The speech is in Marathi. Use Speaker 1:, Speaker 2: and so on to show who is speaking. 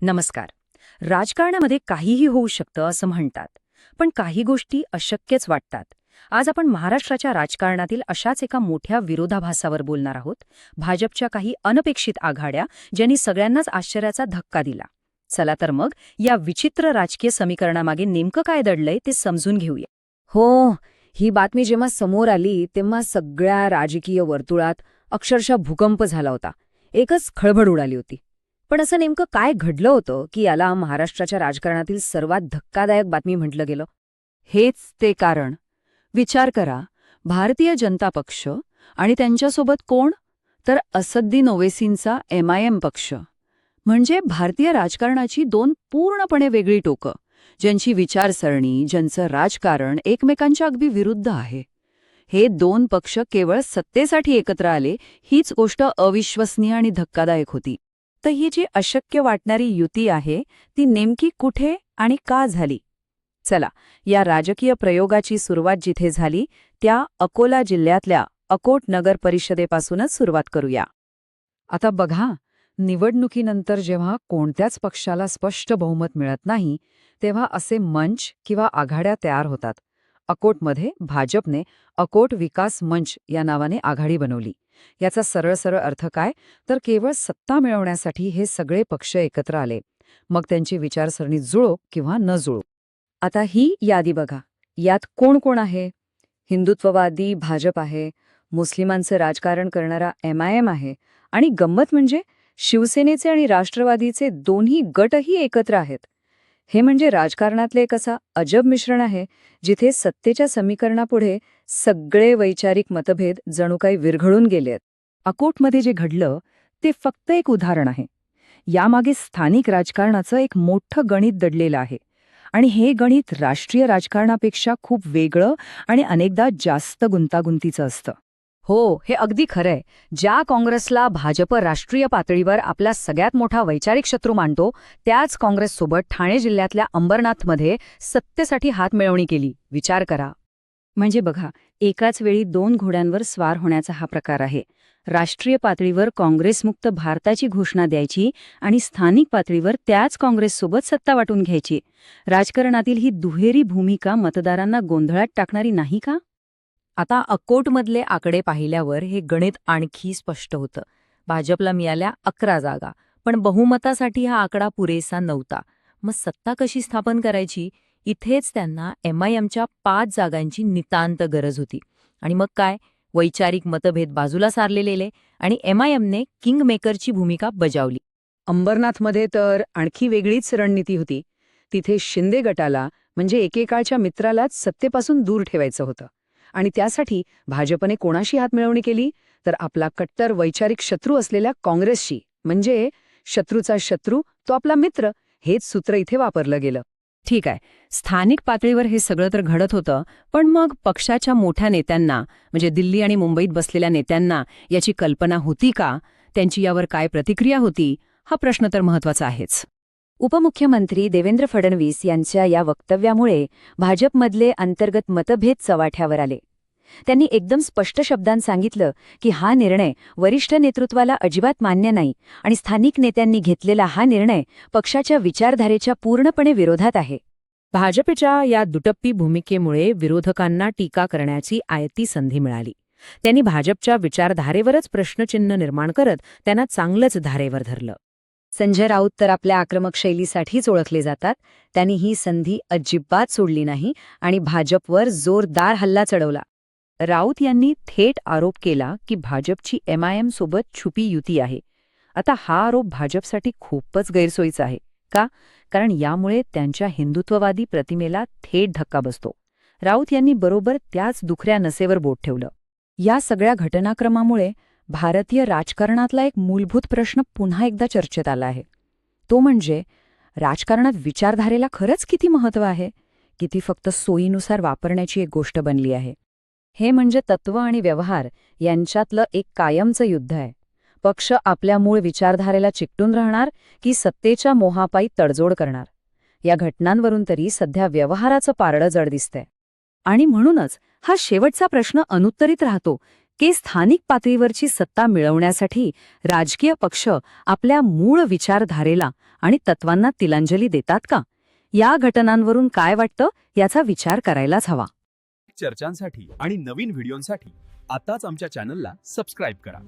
Speaker 1: नमस्कार. राजकारणामध्ये काहीही होऊ शकतं असं म्हणतात, पण काही गोष्टी अशक्यच वाटतात. आज आपण महाराष्ट्राच्या राजकारणातील अशाच एका मोठ्या विरोधाभासावर बोलणार आहोत. भाजपच्या काही अनपेक्षित आघाड्या, ज्यांनी सगळ्यांनाच आश्चर्याचा धक्का दिला. चला तर मग या विचित्र राजकीय समीकरणामागे नेमकं काय दडलंय ते समजून घेऊया.
Speaker 2: हो, ही बातमी जेव्हा समोर आली तेव्हा सगळ्या राजकीय वर्तुळात अक्षरशः भूकंप झाला होता. एकच खळबळ उडाली होती. पण असं नेमकं काय घडलं होतं की याला महाराष्ट्राच्या राजकारणातील सर्वात धक्कादायक बातमी म्हटलं गेलं?
Speaker 1: हेच ते कारण. विचार करा, भारतीय जनता पक्ष आणि त्यांच्यासोबत कोण? तर असद्दीन ओवैसींचा MIM पक्ष. म्हणजे भारतीय राजकारणाची दोन पूर्णपणे वेगळी टोकं, ज्यांची विचारसरणी, ज्यांचं राजकारण एकमेकांच्या अगदी विरुद्ध आहे. हे दोन पक्ष केवळ सत्तेसाठी एकत्र आले, हीच गोष्ट अविश्वसनीय आणि धक्कादायक होती. तर ही जी अशक्य वाटणारी युती आहे, ती नेमकी कुठे आणि का झाली? चला, या राजकीय प्रयोगाची सुरुवात जिथे झाली, त्या अकोला जिल्ह्यातल्या अकोट नगर परिषदेपासूनच सुरुवात करूया. आता बघा, निवडणुकीनंतर जेव्हा कोणत्याच पक्षाला स्पष्ट बहुमत मिळत नाही, तेव्हा असे मंच किंवा आघाड्या तयार होतात. अकोटमध्ये भाजपने अकोट विकास मंच या नावाने आघाडी बनवली. याचा सरळ सरळ अर्थ काय? तर केवळ सत्ता मिळवण्यासाठी हे सगळे पक्ष एकत्र आले. मग त्यांची विचारसरणी जुळो किंवा न जुळो. आता ही यादी बघा. यात कोण कोण आहे? हिंदुत्ववादी भाजप आहे, मुस्लिमांचं राजकारण करणारा MIM आहे, आणि गंमत म्हणजे शिवसेनेचे आणि राष्ट्रवादीचे दोन्ही गटही एकत्र आहेत. हे म्हणजे राजकारणातले एक असा अजब मिश्रण आहे, जिथे सत्तेच्या समीकरणापुढे सगळे वैचारिक मतभेद जणू काही विरघळून गेलेत. अकोटमध्ये जे घडलं ते फक्त एक उदाहरण आहे. यामागे स्थानिक राजकारणाचं एक मोठं गणित दडलेलं आहे. आणि हे गणित राष्ट्रीय राजकारणापेक्षा खूप वेगळं आणि अनेकदा जास्त गुंतागुंतीचं असतं.
Speaker 2: हो, हे अगदी खरंय. ज्या काँग्रेसला भाजप राष्ट्रीय पातळीवर आपला सगळ्यात मोठा वैचारिक शत्रू मानतो, त्याच काँग्रेससोबत ठाणे जिल्ह्यातल्या अंबरनाथमध्ये सत्तेसाठी हातमिळवणी केली. विचार करा.
Speaker 1: म्हणजे बघा, एकाच वेळी दोन घोड्यांवर स्वार होण्याचा हा प्रकार आहे. राष्ट्रीय पातळीवर काँग्रेसमुक्त भारताची घोषणा द्यायची आणि स्थानिक पातळीवर त्याच काँग्रेससोबत सत्ता वाटून घ्यायची. राजकारणातील ही दुहेरी भूमिका मतदारांना गोंधळात टाकणारी नाही का?
Speaker 2: आता अकोटमधले आकडे पाहिल्यावर हे गणित आणखी स्पष्ट होतं. भाजपला मिळाल्या 11 जागा, पण बहुमतासाठी हा आकडा पुरेसा नव्हता. मग सत्ता कशी स्थापन करायची? इथेच त्यांना MIMच्या 5 जागांची नितांत गरज होती. आणि मग काय? वैचारिक मतभेद बाजूला सारलेले आणि MIMने किंगमेकरची भूमिका बजावली.
Speaker 1: अंबरनाथमध्ये तर आणखी वेगळीच रणनीती होती. तिथे शिंदे गटाला, म्हणजे एकेकाळच्या मित्रालाच सत्तेपासून दूर ठेवायचं होतं. आणि त्यासाठी भाजपने कोणाशी हातमिळवणी केली? तर आपला कट्टर वैचारिक शत्रू असलेल्या काँग्रेसशी. म्हणजे शत्रूचा शत्रू तो आपला मित्र, हेच सूत्र इथे वापरलं गेलं. ठीक आहे, स्थानिक पातळीवर हे सगळं तर घडत होतं, पण मग पक्षाच्या मोठ्या नेत्यांना, म्हणजे दिल्ली आणि मुंबईत बसलेल्या नेत्यांना याची कल्पना होती का? त्यांची यावर काय प्रतिक्रिया होती? हा प्रश्न तर महत्वाचा आहेच.
Speaker 2: उपमुख्यमंत्री देवेंद्र फडणवीस यांच्या या वक्तव्यामुळे भाजपमधले अंतर्गत मतभेद चव्हाट्यावर आले. त्यांनी एकदम स्पष्ट शब्दांत सांगितलं की हा निर्णय वरिष्ठ नेतृत्वाला अजिबात मान्य नाही आणि स्थानिक नेत्यांनी घेतलेला हा निर्णय पक्षाच्या विचारधारेच्या पूर्णपणे विरोधात आहे.
Speaker 1: भाजपच्या या दुटप्पी भूमिकेमुळे विरोधकांना टीका करण्याची आयती संधी मिळाली. त्यांनी भाजपच्या विचारधारेवरच प्रश्नचिन्ह निर्माण करत त्यांना चांगलंच धारेवर धरलं.
Speaker 2: संजय राऊत तर आपल्या आक्रमक शैलीसाठीच ओळखले जातात. त्यांनी ही संधी अजिबात सोडली नाही आणि भाजपवर जोरदार हल्ला चढवला.
Speaker 1: राऊत यांनी थेट आरोप केला की भाजपची MIM सोबत छुपी युती आहे. आता हा आरोप भाजपसाठी खूपच गैरसोयीचा आहे. का? कारण यामुळे त्यांच्या हिंदुत्ववादी प्रतिमेला थेट धक्का बसतो. राऊत यांनी बरोबर त्याच दुखऱ्या नसेवर बोट ठेवलं. या सगळ्या घटनाक्रमामुळे भारतीय राजकारणातला एक मूलभूत प्रश्न पुन्हा एकदा चर्चेत आला आहे. तो म्हणजे राजकारणात विचारधारेला खरंच किती महत्त्व आहे, की ती फक्त सोयीनुसार वापरण्याची एक गोष्ट बनली आहे.
Speaker 2: हे म्हणजे तत्व आणि व्यवहार यांच्यातलं एक कायमचं युद्ध आहे. पक्ष आपल्या मूळ विचारधारेला चिकटून राहणार की सत्तेच्या मोहापायी तडजोड करणार? या घटनांवरून तरी सध्या व्यवहाराचं पारडं जड दिसतंय.
Speaker 1: आणि म्हणूनच हा शेवटचा प्रश्न अनुत्तरित राहतो की स्थानिक पातळीवरची सत्ता मिळवण्यासाठी राजकीय पक्ष आपल्या मूळ विचारधारेला आणि तत्वांना तिलांजली देतात का? या घटनांवरून काय वाटतं याचा विचार करायलाच हवा.
Speaker 3: चर्चांसाठी आणि नवीन व्हिडिओंसाठी आताच आमच्या चॅनलला सबस्क्राईब करा.